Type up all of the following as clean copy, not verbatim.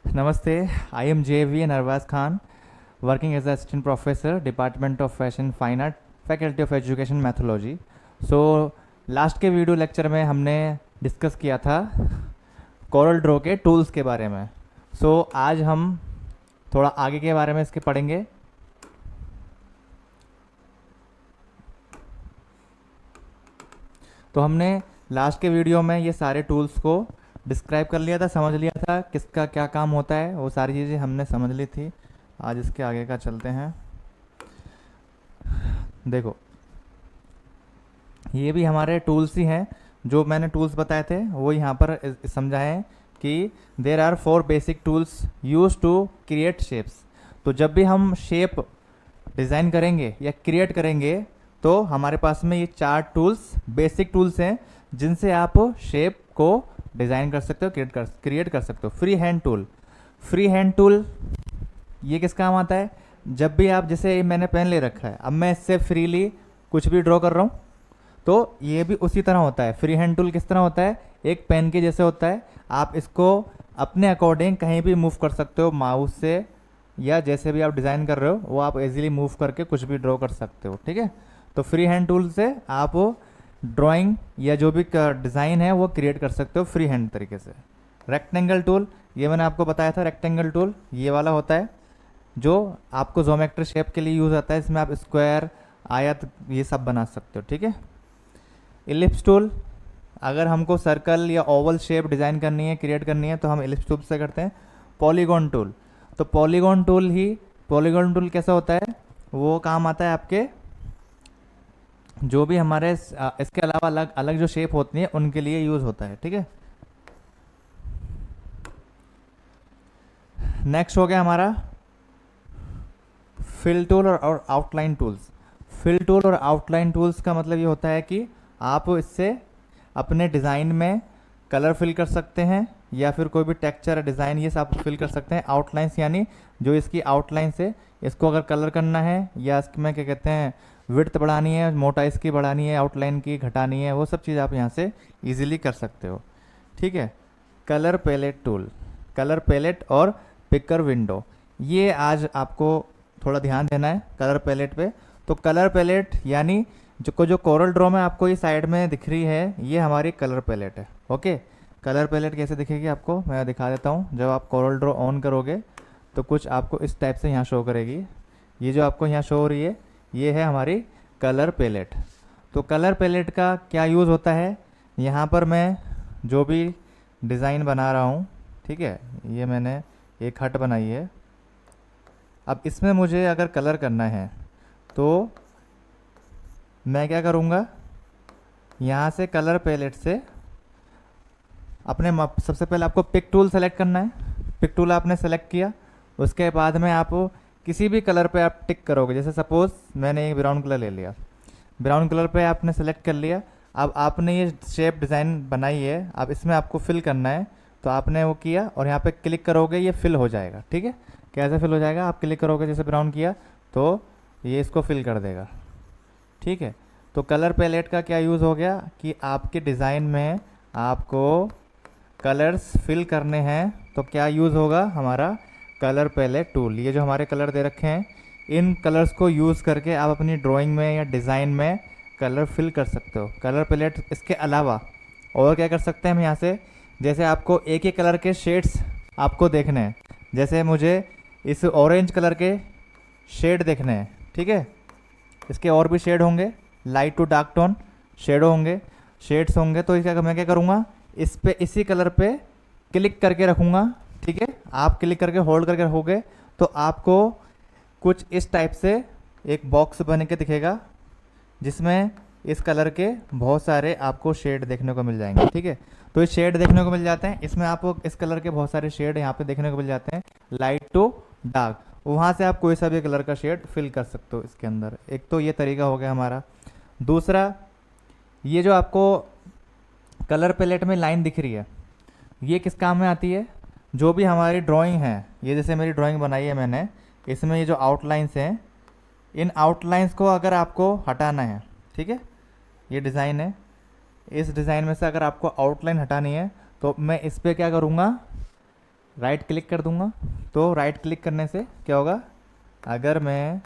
Namaste, I am JV Narwaz Khan, working as assistant professor, Department of Fashion Fine Art, Faculty of Education Methodology. So last के video lecture में हमने discuss किया था Corel Draw के tools के बारे में. आज हम थोड़ा आगे के बारे में इसके पढ़ेंगे. तो हमने लास्ट के वीडियो में ये सारे टूल्स को डिस्क्राइब कर लिया था, समझ लिया था किसका क्या काम होता है, वो सारी चीज़ें हमने समझ ली थी. आज इसके आगे का चलते हैं. देखो, ये भी हमारे टूल्स ही हैं. जो मैंने टूल्स बताए थे वो यहाँ पर समझाएं कि there are 4 basic tools use to create shapes. तो जब भी हम शेप डिज़ाइन करेंगे या क्रिएट करेंगे तो हमारे पास में ये 4 टूल्स बेसिक टूल्स हैं जिनसे आप शेप को डिज़ाइन कर सकते हो, क्रिएट कर सकते हो. फ्री हैंड टूल ये किस काम आता है? जब भी आप, जैसे मैंने पेन ले रखा है, अब मैं इससे फ्रीली कुछ भी ड्रॉ कर रहा हूँ, तो ये भी उसी तरह होता है. फ्री हैंड टूल किस तरह होता है? एक पेन के जैसे होता है. आप इसको अपने अकॉर्डिंग कहीं भी मूव कर सकते हो माउस से, या जैसे भी आप डिज़ाइन कर रहे हो वो आप इजीली मूव करके कुछ भी ड्रॉ कर सकते हो. ठीक है, तो फ्री हैंड टूल से आप ड्राइंग या जो भी डिज़ाइन है वो क्रिएट कर सकते हो फ्री हैंड तरीके से. रेक्टेंगल टूल, ये मैंने आपको बताया था. रेक्टेंगल टूल ये वाला होता है जो आपको ज्योमेट्री शेप के लिए यूज़ आता है. इसमें आप स्क्वायर, आयत, ये सब बना सकते हो. ठीक है. इलिप्स टूल, अगर हमको सर्कल या ओवल शेप डिज़ाइन करनी है, क्रिएट करनी है, तो हम इलिप्स टूल से करते हैं. पॉलीगॉन टूल, तो पॉलीगॉन टूल कैसा होता है? वो काम आता है आपके जो भी हमारे इसके अलावा अलग अलग जो शेप होती हैं उनके लिए यूज़ होता है. ठीक है. नेक्स्ट हो गया हमारा फिल टूल और आउटलाइन टूल्स. फिल टूल और आउटलाइन टूल्स का मतलब ये होता है कि आप इससे अपने डिज़ाइन में कलर फिल कर सकते हैं या फिर कोई भी टेक्सचर डिज़ाइन ये सब फिल कर सकते हैं. आउटलाइंस यानी जो इसकी आउटलाइन से इसको अगर कलर करना है या इसमें क्या कहते हैं विड्थ बढ़ानी है, मोटाई इसकी बढ़ानी है, आउटलाइन की घटानी है, वो सब चीज़ आप यहाँ से इजीली कर सकते हो. ठीक है. Colour palette tool, colour palette और पिकर विंडो, ये आज आपको थोड़ा ध्यान देना है कलर पैलेट पे. तो कलर पैलेट यानी जो कोरल ड्रॉ में आपको ये साइड में दिख रही है, ये हमारी कलर पैलेट है. ओके. कलर पैलेट कैसे दिखेगी आपको मैं दिखा देता हूँ. जब आप कोरल ड्रॉ ऑन करोगे तो कुछ आपको इस टाइप से यहाँ शो करेगी. ये जो आपको यहाँ शो हो रही है ये है हमारी कलर पैलेट. तो कलर पैलेट का क्या यूज़ होता है? यहाँ पर मैं जो भी डिज़ाइन बना रहा हूँ, ठीक है, ये मैंने एक हट बनाई है. अब इसमें मुझे अगर कलर करना है तो मैं क्या करूँगा, यहाँ से कलर पैलेट से अपने सबसे पहले आपको पिक टूल सेलेक्ट करना है. पिक टूल आपने सेलेक्ट किया, उसके बाद में आप किसी भी कलर पे आप टिक करोगे. जैसे सपोज़ मैंने एक ब्राउन कलर ले लिया, ब्राउन कलर पे आपने सेलेक्ट कर लिया. अब आपने ये शेप डिज़ाइन बनाई है, अब इसमें आपको फिल करना है, तो आपने वो किया और यहाँ पे क्लिक करोगे ये फिल हो जाएगा. ठीक है. कैसे फिल हो जाएगा? आप क्लिक करोगे, जैसे ब्राउन किया तो ये इसको फिल कर देगा. ठीक है. तो कलर पैलेट का क्या यूज़ हो गया कि आपके डिज़ाइन में आपको कलर्स फिल करने हैं, तो क्या यूज़ होगा हमारा कलर पैलेट टूल. ये जो हमारे कलर दे रखे हैं, इन कलर्स को यूज़ करके आप अपनी ड्राइंग में या डिज़ाइन में कलर फिल कर सकते हो. कलर पैलेट इसके अलावा और क्या कर सकते हैं हम यहाँ से? जैसे आपको एक ही कलर के शेड्स आपको देखने हैं, जैसे मुझे इस ऑरेंज कलर के शेड देखने हैं. ठीक है. इसके और भी शेड होंगे, light to dark tone shadow होंगे, शेड्स होंगे. तो इसका मैं क्या करूँगा, इस पे इसी कलर पे क्लिक करके रखूँगा. ठीक है. आप क्लिक करके होल्ड करके रखोगे तो आपको कुछ इस टाइप से एक बॉक्स बन के दिखेगा जिसमें इस कलर के बहुत सारे आपको शेड देखने को मिल जाएंगे. ठीक है. तो ये शेड देखने को मिल जाते हैं. इसमें आपको इस कलर के बहुत सारे शेड यहाँ पे देखने को मिल जाते हैं, लाइट टू डार्क. वहाँ से आप कोई सा भी कलर का शेड फिल कर सकते हो इसके अंदर. एक तो ये तरीका हो गया हमारा. दूसरा, ये जो आपको कलर पैलेट में लाइन दिख रही है, ये किस काम में आती है? जो भी हमारी ड्राइंग है, ये जैसे मेरी ड्राइंग बनाई है मैंने, इसमें ये जो आउटलाइंस हैं, इन आउटलाइंस को अगर आपको हटाना है, ठीक है, ये डिज़ाइन है, इस डिज़ाइन में से अगर आपको आउटलाइन हटानी है तो मैं इस पर क्या करूँगा, राइट क्लिक कर दूंगा। तो राइट क्लिक करने से क्या होगा, अगर मैं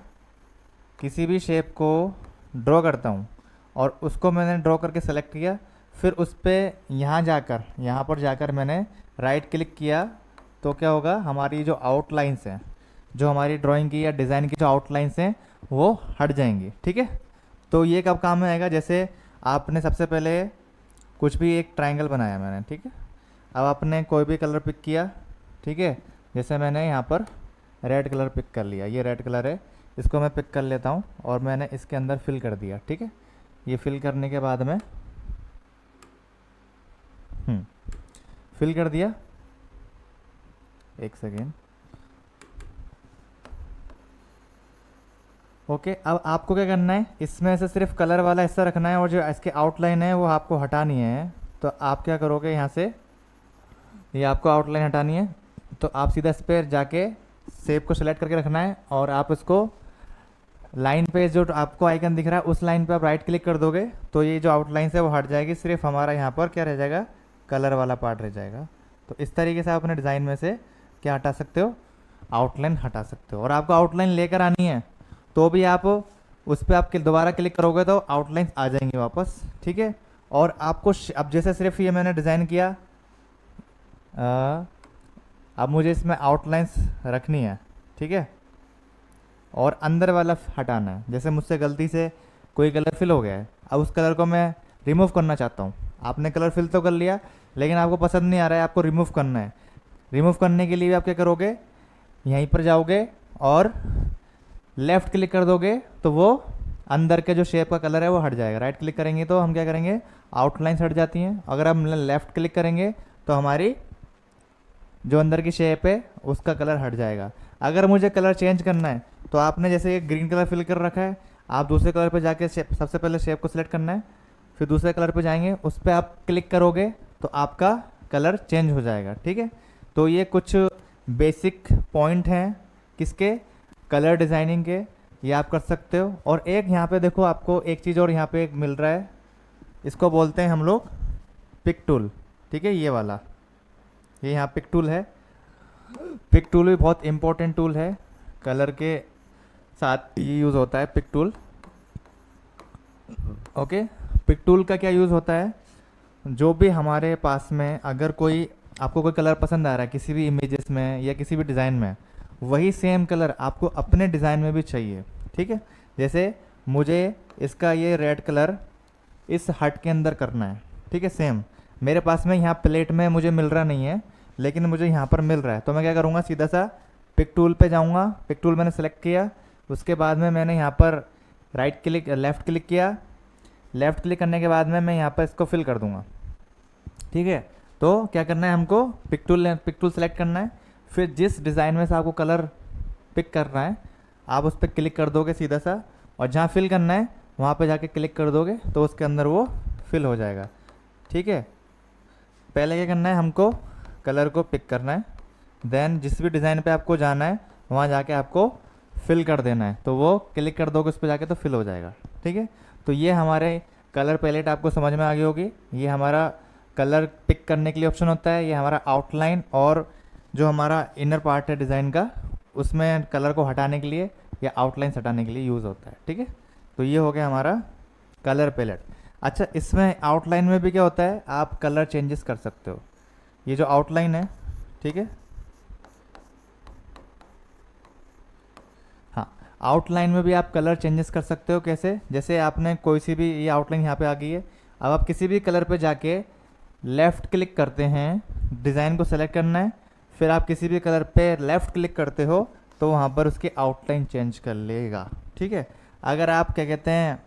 किसी भी शेप को ड्रॉ करता हूँ और उसको मैंने ड्रॉ करके सेलेक्ट किया, फिर उस पर यहाँ पर जाकर मैंने राइट क्लिक किया, तो क्या होगा, हमारी जो आउटलाइंस हैं, जो हमारी ड्राइंग की या डिज़ाइन की जो आउटलाइंस हैं वो हट जाएंगी। ठीक है, तो ये कब काम में आएगा, जैसे आपने सबसे पहले कुछ भी एक ट्रायंगल बनाया मैंने, ठीक है, अब आपने कोई भी कलर पिक किया, ठीक है, जैसे मैंने यहाँ पर रेड कलर पिक कर लिया, ये रेड कलर है, इसको मैं पिक कर लेता हूँ और मैंने इसके अंदर फिल कर दिया। ठीक है, ये फिल करने के बाद में फिल कर दिया, एक सेकेंड, ओके। अब आपको क्या करना है, इसमें से सिर्फ कलर वाला हिस्सा रखना है और जो इसके आउटलाइन है वो आपको हटानी है। तो आप क्या करोगे, यहाँ से ये आपको आउटलाइन हटानी है, तो आप सीधा इस पर जाके शेप को सिलेक्ट करके रखना है और आप इसको लाइन पे जो आपको आइकन दिख रहा है उस लाइन पे आप राइट क्लिक कर दोगे तो ये जो आउटलाइन है वो हट जाएगी, सिर्फ हमारा यहाँ पर क्या रह जाएगा, कलर वाला पार्ट रह जाएगा। तो इस तरीके से आप अपने डिज़ाइन में से क्या हटा सकते हो, आउटलाइन हटा सकते हो। और आपको आउटलाइन लेकर आनी है तो भी आप उस पर आप दोबारा क्लिक करोगे तो आउटलाइंस आ जाएंगे वापस। ठीक है, और आपको अब जैसे सिर्फ ये मैंने डिज़ाइन किया, अब मुझे इसमें आउटलाइंस रखनी है। ठीक है, और अंदर वाला हटाना है। जैसे मुझसे गलती से कोई कलर फिल हो गया है, अब उस कलर को मैं रिमूव करना चाहता हूँ। आपने कलर फिल तो कर लिया लेकिन आपको पसंद नहीं आ रहा है, आपको रिमूव करना है। रिमूव करने के लिए आप क्या करोगे, यहीं पर जाओगे और लेफ़्ट क्लिक कर दोगे तो वो अंदर के जो शेप का कलर है वो हट जाएगा। राइट क्लिक करेंगे तो हम क्या करेंगे, आउटलाइंस हट जाती हैं। अगर हम लेफ़्ट क्लिक करेंगे तो हमारी जो अंदर की शेप है उसका कलर हट जाएगा। अगर मुझे कलर चेंज करना है तो आपने जैसे ये ग्रीन कलर फिल कर रखा है, आप दूसरे कलर पे जाके सबसे पहले शेप को सिलेक्ट करना है, फिर दूसरे कलर पे जाएंगे, उस पर आप क्लिक करोगे तो आपका कलर चेंज हो जाएगा। ठीक है, तो ये कुछ बेसिक पॉइंट हैं किसके, कलर डिज़ाइनिंग के, ये आप कर सकते हो। और एक यहाँ पे देखो, आपको एक चीज़ और यहाँ पे एक मिल रहा है, इसको बोलते हैं हम लोग पिक टूल। ठीक है, ये वाला, ये यहाँ पिक टूल है। पिक टूल भी बहुत इंपॉर्टेंट टूल है, कलर के साथ ये यूज़ होता है pick tool. Okay, pick tool का क्या यूज़ होता है, जो भी हमारे पास में अगर कोई आपको कोई कलर पसंद आ रहा है किसी भी इमेजेस में या किसी भी डिज़ाइन में, वही सेम कलर आपको अपने डिज़ाइन में भी चाहिए। ठीक है, जैसे मुझे इसका ये रेड कलर इस हट के अंदर करना है। ठीक है, सेम मेरे पास में यहाँ प्लेट में मुझे मिल रहा नहीं है लेकिन मुझे यहाँ पर मिल रहा है, तो मैं क्या करूँगा, सीधा सा पिक टूल पे जाऊँगा। पिक टूल मैंने सेलेक्ट किया, उसके बाद में मैंने यहाँ पर राइट क्लिक लेफ़्ट क्लिक किया। लेफ़्ट क्लिक करने के बाद में मैं यहाँ पर इसको फिल कर दूँगा। ठीक है, तो क्या करना है हमको, पिक टूल सेलेक्ट करना है, फिर जिस डिज़ाइन में से आपको कलर पिक करना है आप उस पर क्लिक कर दोगे सीधा सा, और जहाँ फिल करना है वहाँ पे जाके क्लिक कर दोगे तो उसके अंदर वो फिल हो जाएगा। ठीक है, पहले क्या करना है, हमको कलर को पिक करना है, देन जिस भी डिज़ाइन पे आपको जाना है वहाँ जाके आपको फिल कर देना है, तो वो क्लिक कर दोगे उस पर जाके तो फिल हो जाएगा। ठीक है, तो ये हमारे कलर पैलेट आपको समझ में आ गई होगी। ये हमारा कलर पिक करने के लिए ऑप्शन होता है, ये हमारा आउटलाइन और जो हमारा इनर पार्ट है डिज़ाइन का उसमें कलर को हटाने के लिए या आउटलाइंस हटाने के लिए यूज़ होता है। ठीक है, तो ये हो गया हमारा कलर पैलेट। अच्छा, इसमें आउटलाइन में भी क्या होता है, आप कलर चेंजेस कर सकते हो। ये जो आउटलाइन है, ठीक है, हाँ, आउटलाइन में भी आप कलर चेंजेस कर सकते हो। कैसे, जैसे आपने कोई सी भी, ये आउटलाइन यहाँ पे आ गई है, अब आप किसी भी कलर पे जाके लेफ़्ट क्लिक करते हैं, डिज़ाइन को सेलेक्ट करना है, फिर आप किसी भी कलर पे लेफ़्ट क्लिक करते हो तो वहाँ पर उसकी आउटलाइन चेंज कर लेगा। ठीक है, अगर आप क्या कहते हैं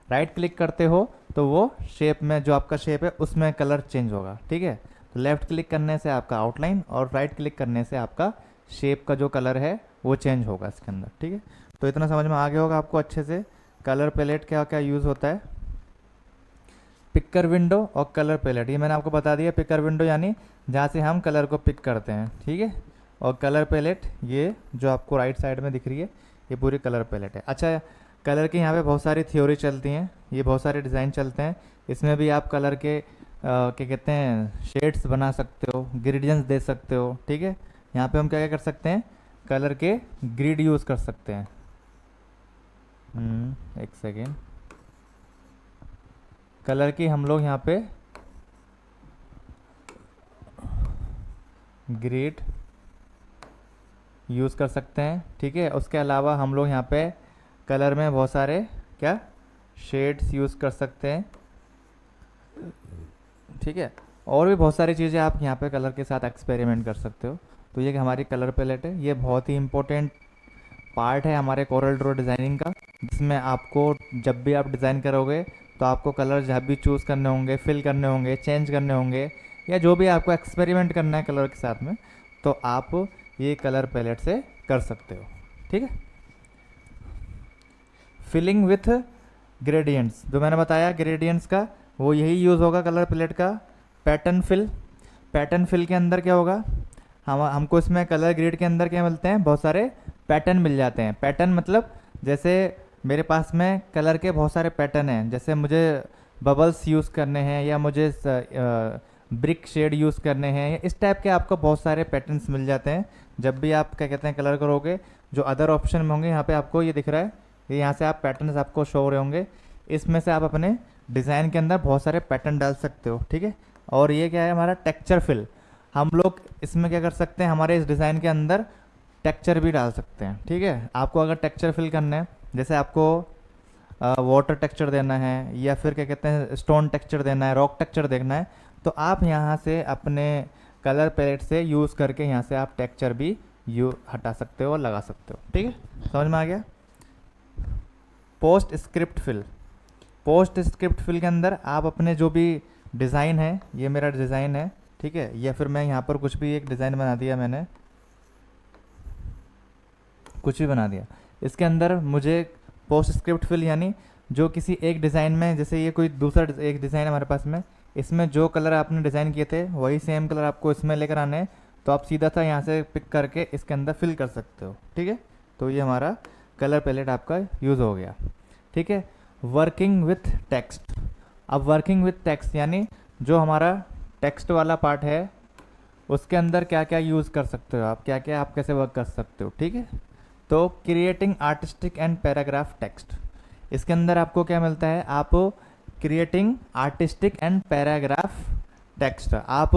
राइट क्लिक करते हो तो वो शेप में, जो आपका शेप है उसमें कलर चेंज होगा। ठीक है, तो लेफ़्ट क्लिक करने से आपका आउटलाइन और राइट क्लिक करने से आपका शेप का जो कलर है वो चेंज होगा इसके अंदर। ठीक है, तो इतना समझ में आ गया होगा आपको अच्छे से कलर पैलेट क्या क्या यूज़ होता है। पिकर विंडो और कलर पैलेट, ये मैंने आपको बता दिया। पिकर विंडो यानी जहाँ से हम कलर को पिक करते हैं। ठीक है, और कलर पैलेट ये जो आपको राइट साइड में दिख रही है ये पूरी कलर पैलेट है। अच्छा, कलर के यहाँ पे बहुत सारी थ्योरी चलती हैं, ये बहुत सारे डिज़ाइन चलते हैं, इसमें भी आप कलर के क्या कहते हैं, शेड्स बना सकते हो, ग्रेडियंट्स दे सकते हो। ठीक है, यहाँ पे हम क्या क्या कर सकते हैं, कलर के ग्रिड यूज़ कर सकते हैं। एक सेकेंड, कलर की हम लोग यहाँ पे ग्रिड यूज़ कर सकते हैं। ठीक है, उसके अलावा हम लोग यहाँ पे कलर में बहुत सारे क्या शेड्स यूज़ कर सकते हैं। ठीक है, और भी बहुत सारी चीज़ें आप यहाँ पे कलर के साथ एक्सपेरिमेंट कर सकते हो। तो ये कि हमारी कलर पैलेट है, ये बहुत ही इंपॉर्टेंट पार्ट है हमारे कोरल ड्रॉ डिज़ाइनिंग का, जिसमें आपको जब भी आप डिज़ाइन करोगे तो आपको कलर जब भी चूज़ करने होंगे, फिल करने होंगे, चेंज करने होंगे, या जो भी आपको एक्सपेरिमेंट करना है कलर के साथ में, तो आप ये कलर पैलेट से कर सकते हो। ठीक है, फिलिंग विथ ग्रेडियंट्स, जो मैंने बताया ग्रेडियंट्स का, वो यही यूज़ होगा कलर पैलेट का। पैटर्न फिल, पैटर्न फिल के अंदर क्या होगा, हमको इसमें कलर ग्रेड के अंदर क्या मिलते हैं, बहुत सारे पैटर्न मिल जाते हैं। पैटर्न मतलब जैसे मेरे पास में कलर के बहुत सारे पैटर्न हैं, जैसे मुझे बबल्स यूज़ करने हैं, या मुझे ब्रिक शेड यूज़ करने हैं, या इस टाइप के आपको बहुत सारे पैटर्न्स मिल जाते हैं। जब भी आप क्या कहते हैं कलर करोगे, जो अदर ऑप्शन में होंगे, यहाँ पे आपको ये दिख रहा है, ये यहाँ से आप पैटर्न्स आपको शो हो रहे होंगे, इसमें से आप अपने डिज़ाइन के अंदर बहुत सारे पैटर्न डाल सकते हो। ठीक है, और ये क्या है हमारा टेक्सचर फिल, हम लोग इसमें क्या कर सकते हैं, हमारे इस डिज़ाइन के अंदर टेक्सचर भी डाल सकते हैं। ठीक है, आपको अगर टेक्सचर फिल करना है, जैसे आपको वाटर टेक्सचर देना है, या फिर क्या कहते हैं स्टोन टेक्सचर देना है, रॉक टेक्सचर देखना है, तो आप यहाँ से अपने कलर पैलेट से यूज़ करके यहाँ से आप टेक्सचर भी हटा सकते हो और लगा सकते हो। ठीक है, समझ में आ गया। Post script fill, post script fill के अंदर आप अपने जो भी डिज़ाइन है, ये मेरा डिज़ाइन है, ठीक है, या फिर मैं यहाँ पर कुछ भी एक डिज़ाइन बना दिया, मैंने कुछ भी बना दिया, इसके अंदर मुझे पोस्ट स्क्रिप्ट फिल यानी जो किसी एक डिज़ाइन में, जैसे ये कोई दूसरा एक डिज़ाइन है हमारे पास में, इसमें जो कलर आपने डिज़ाइन किए थे वही सेम कलर आपको इसमें लेकर आने हैं, तो आप सीधा सा यहाँ से पिक करके इसके अंदर फिल कर सकते हो। ठीक है, तो ये हमारा कलर पैलेट आपका यूज़ हो गया। ठीक है, वर्किंग विथ टेक्स्ट, अब वर्किंग विथ टेक्स्ट यानी जो हमारा टेक्स्ट वाला पार्ट है, उसके अंदर क्या क्या यूज़ कर सकते हो आप, क्या क्या आप कैसे वर्क कर सकते हो। ठीक है, तो creating artistic and paragraph text, इसके अंदर आपको क्या मिलता है, आप creating artistic and paragraph text, आप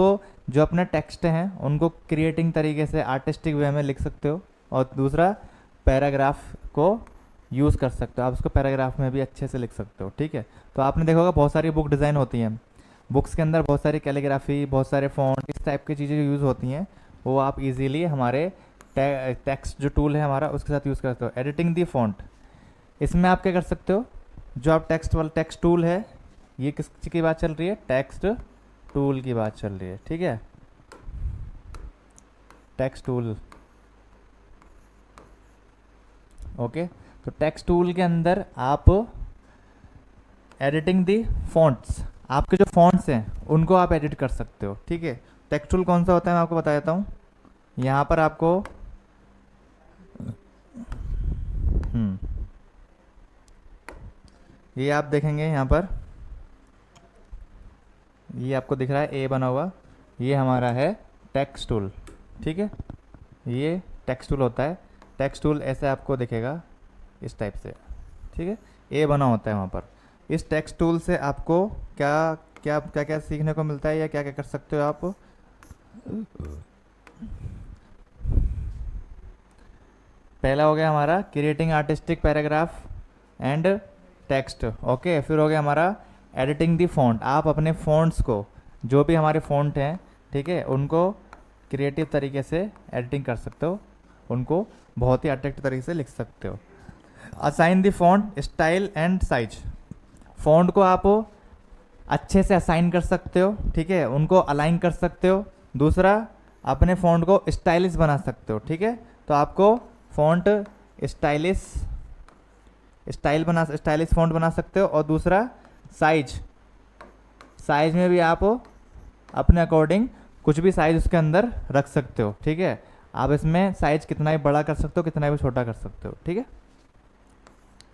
जो अपने टेक्स्ट हैं उनको क्रिएटिंग तरीके से आर्टिस्टिक वे में लिख सकते हो, और दूसरा पैराग्राफ को यूज़ कर सकते हो, आप उसको पैराग्राफ में भी अच्छे से लिख सकते हो। ठीक है, तो आपने देखा होगा बहुत सारी बुक डिज़ाइन होती हैं, बुक्स के अंदर बहुत सारी कैलीग्राफी, बहुत सारे फॉन्ट, इस टाइप की चीज़ें जो यूज़ होती हैं, वो आप इजीली हमारे टेक्स्ट जो टूल है हमारा उसके साथ यूज़ कर सकते हो। एडिटिंग दी फॉन्ट, इसमें आप क्या कर सकते हो, जो आप टेक्स्ट वाला टेक्स्ट टूल है, ये किस चीज़ की बात चल रही है, टेक्स्ट टूल की बात चल रही है। ठीक है, टेक्स्ट टूल, ओके, तो टेक्स्ट टूल के अंदर आप एडिटिंग दी फॉन्ट्स, आपके जो फॉन्ट्स हैं उनको आप एडिट कर सकते हो। ठीक है, टेक्स्ट टूल कौन सा होता है मैं आपको बता देता हूँ। यहाँ पर आपको ये आप देखेंगे, यहाँ पर ये आपको दिख रहा है ए बना हुआ, ये हमारा है टेक्स्ट टूल। ठीक है, ये टेक्स्ट टूल होता है, टेक्स्ट टूल ऐसे आपको दिखेगा इस टाइप से। ठीक है, ए बना होता है वहाँ पर। इस टेक्स्ट टूल से आपको क्या क्या क्या क्या सीखने को मिलता है, या क्या क्या कर सकते हो आप। पहला हो गया हमारा creating artistic paragraph and text, okay, फिर हो गया हमारा एडिटिंग दी फॉन्ट, आप अपने फॉन्ट्स को, जो भी हमारे फॉन्ट हैं, ठीक है, उनको क्रिएटिव तरीके से एडिटिंग कर सकते हो, उनको बहुत ही अट्रैक्टिव तरीके से लिख सकते हो। Assign the font style and size, font को आप अच्छे से असाइन कर सकते हो, ठीक है, उनको अलाइन कर सकते हो। दूसरा, अपने फॉन्ट को स्टाइलिश बना सकते हो। ठीक है, तो आपको फॉन्ट स्टाइलिश फॉन्ट बना सकते हो। और दूसरा, साइज में भी आप अपने अकॉर्डिंग कुछ भी साइज उसके अंदर रख सकते हो। ठीक है, आप इसमें साइज कितना भी बड़ा कर सकते हो, कितना भी छोटा कर सकते हो। ठीक है,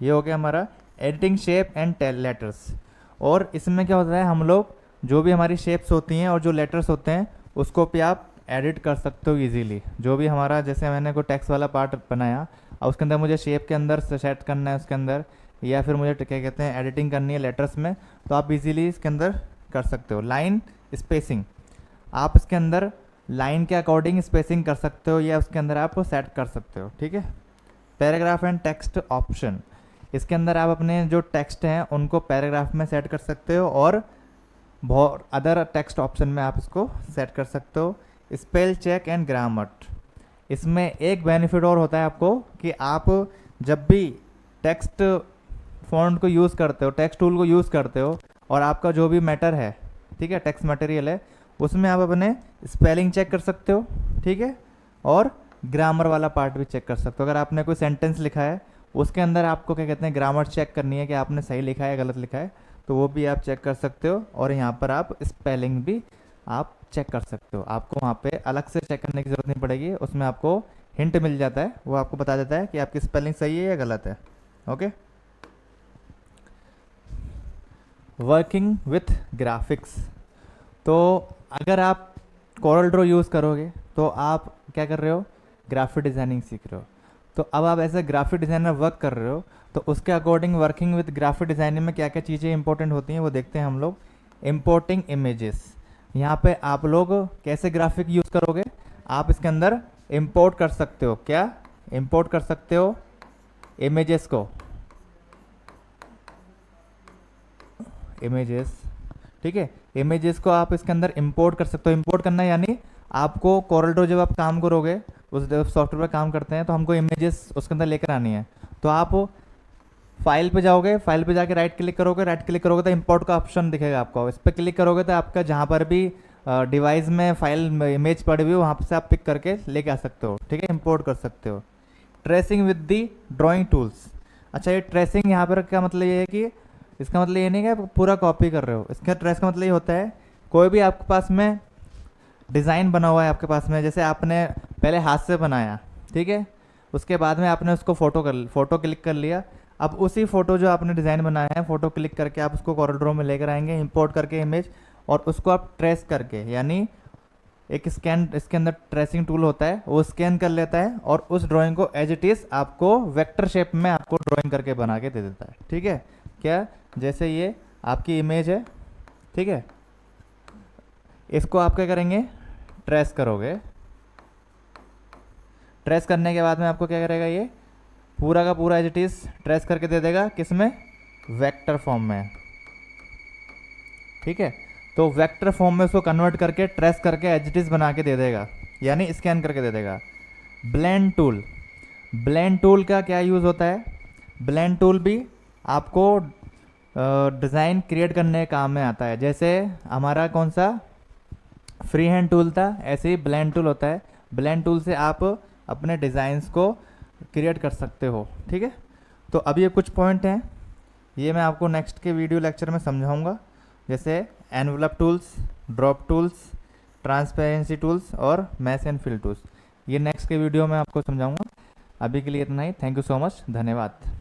ये हो गया हमारा एडिटिंग शेप एंड लेटर्स। और इसमें क्या होता है, हम लोग जो भी हमारी शेप्स होती हैं और जो लेटर्स होते हैं उसको भी आप एडिट कर सकते हो इजीली। जो भी हमारा, जैसे मैंने कोई टेक्स्ट वाला पार्ट बनाया और उसके अंदर मुझे शेप के अंदर सेट करना है उसके अंदर, या फिर मुझे क्या कहते हैं एडिटिंग करनी है लेटर्स में, तो आप इजीली इसके अंदर कर सकते हो। लाइन स्पेसिंग, आप इसके अंदर लाइन के अकॉर्डिंग स्पेसिंग कर सकते हो या उसके अंदर आप सेट कर सकते हो, ठीक है। पैराग्राफ एंड टेक्स्ट ऑप्शन, इसके अंदर आप अपने जो टेक्स्ट हैं उनको पैराग्राफ में सेट कर सकते हो और बहुत अदर टेक्स्ट ऑप्शन में आप इसको सेट कर सकते हो। स्पेल चेक एंड ग्रामर, इसमें एक बेनिफिट और होता है आपको कि आप जब भी टेक्स्ट फॉन्ट को यूज़ करते हो, टेक्स्ट टूल को यूज़ करते हो और आपका जो भी मैटर है, ठीक है, टेक्स्ट मटेरियल है, उसमें आप अपने स्पेलिंग चेक कर सकते हो, ठीक है, और ग्रामर वाला पार्ट भी चेक कर सकते हो। अगर आपने कोई सेंटेंस लिखा है उसके अंदर आपको क्या कहते हैं ग्रामर चेक करनी है कि आपने सही लिखा है गलत लिखा है, तो वो भी आप चेक कर सकते हो। और यहाँ पर आप स्पेलिंग भी आप चेक कर सकते हो, आपको वहाँ पे अलग से चेक करने की ज़रूरत नहीं पड़ेगी, उसमें आपको हिंट मिल जाता है, वो आपको बता देता है कि आपकी स्पेलिंग सही है या गलत है। ओके। वर्किंग विथ ग्राफिक्स, तो अगर आप कोरल ड्रॉ यूज़ करोगे तो आप क्या कर रहे हो, ग्राफिक डिज़ाइनिंग सीख रहे हो। तो अब आप ऐसे ग्राफिक डिज़ाइनर वर्क कर रहे हो, तो उसके according working with graphic designing में क्या क्या चीज़ें इंपॉर्टेंट होती हैं वो देखते हैं हम लोग। इंपोर्टिंग इमेजेस, यहाँ पे आप लोग कैसे ग्राफिक यूज़ करोगे, आप इसके अंदर इंपोर्ट कर सकते हो। क्या इंपोर्ट कर सकते हो? इमेजेस को, इमेजेस, ठीक है, इमेजेस को आप इसके अंदर इंपोर्ट कर सकते हो। इंपोर्ट करना यानी आपको कोरल ड्रॉ जब आप काम करोगे, उस सॉफ्टवेयर पर काम करते हैं तो हमको इमेजेस उसके अंदर लेकर आनी है, तो आप फाइल पे जाओगे, फाइल पे जाके राइट क्लिक करोगे, राइट क्लिक करोगे तो इंपोर्ट का ऑप्शन दिखेगा आपको, इस पर क्लिक करोगे तो आपका जहाँ पर भी डिवाइस में फाइल इमेज पड़ी हुई हो वहाँ से आप पिक करके लेके आ सकते हो, ठीक है, इंपोर्ट कर सकते हो। Tracing with the drawing tools, अच्छा ये ट्रेसिंग यहाँ पर क्या मतलब ये है कि इसका मतलब ये नहीं कि आप पूरा कॉपी कर रहे हो, इसका ट्रेस का मतलब ये होता है कोई भी आपके पास में डिज़ाइन बना हुआ है आपके पास में, जैसे आपने पहले हाथ से बनाया, ठीक है, उसके बाद में आपने उसको फ़ोटो क्लिक कर लिया, अब उसी फ़ोटो जो आपने डिज़ाइन बनाया है फ़ोटो क्लिक करके आप उसको कोरल ड्रॉ में लेकर आएंगे, इंपोर्ट करके इमेज, और उसको आप ट्रेस करके, यानी एक स्कैन, इसके अंदर ट्रेसिंग टूल होता है, वो स्कैन कर लेता है और उस ड्राइंग को एज इट इज़ आपको वेक्टर शेप में आपको ड्राइंग करके बना के दे देता है, ठीक है। क्या, जैसे ये आपकी इमेज है, ठीक है, इसको आप क्या करेंगे, ट्रेस करोगे, ट्रेस करने के बाद में आपको क्या करेगा, ये पूरा का पूरा एज इट इज ट्रेस करके दे देगा, किसमें, वेक्टर फॉर्म में, ठीक है। तो वेक्टर फॉर्म में उसको कन्वर्ट करके ट्रेस करके एज इट इज बना के दे देगा, यानी स्कैन करके दे देगा। ब्लेंड टूल, ब्लेंड टूल का क्या यूज़ होता है, ब्लेंड टूल भी आपको डिज़ाइन क्रिएट करने के काम में आता है। जैसे हमारा कौन सा फ्री हैंड टूल था, ऐसे ही ब्लेंड टूल होता है, ब्लेंड टूल से आप अपने डिज़ाइंस को क्रिएट कर सकते हो, ठीक है। तो अब ये कुछ पॉइंट हैं, ये मैं आपको नेक्स्ट के वीडियो लेक्चर में समझाऊंगा, जैसे envelope tools, drop tools, transparency tools और मैश एंड फिल टूल्स, ये नेक्स्ट के वीडियो में आपको समझाऊंगा। अभी के लिए इतना ही, थैंक यू सो मच, धन्यवाद।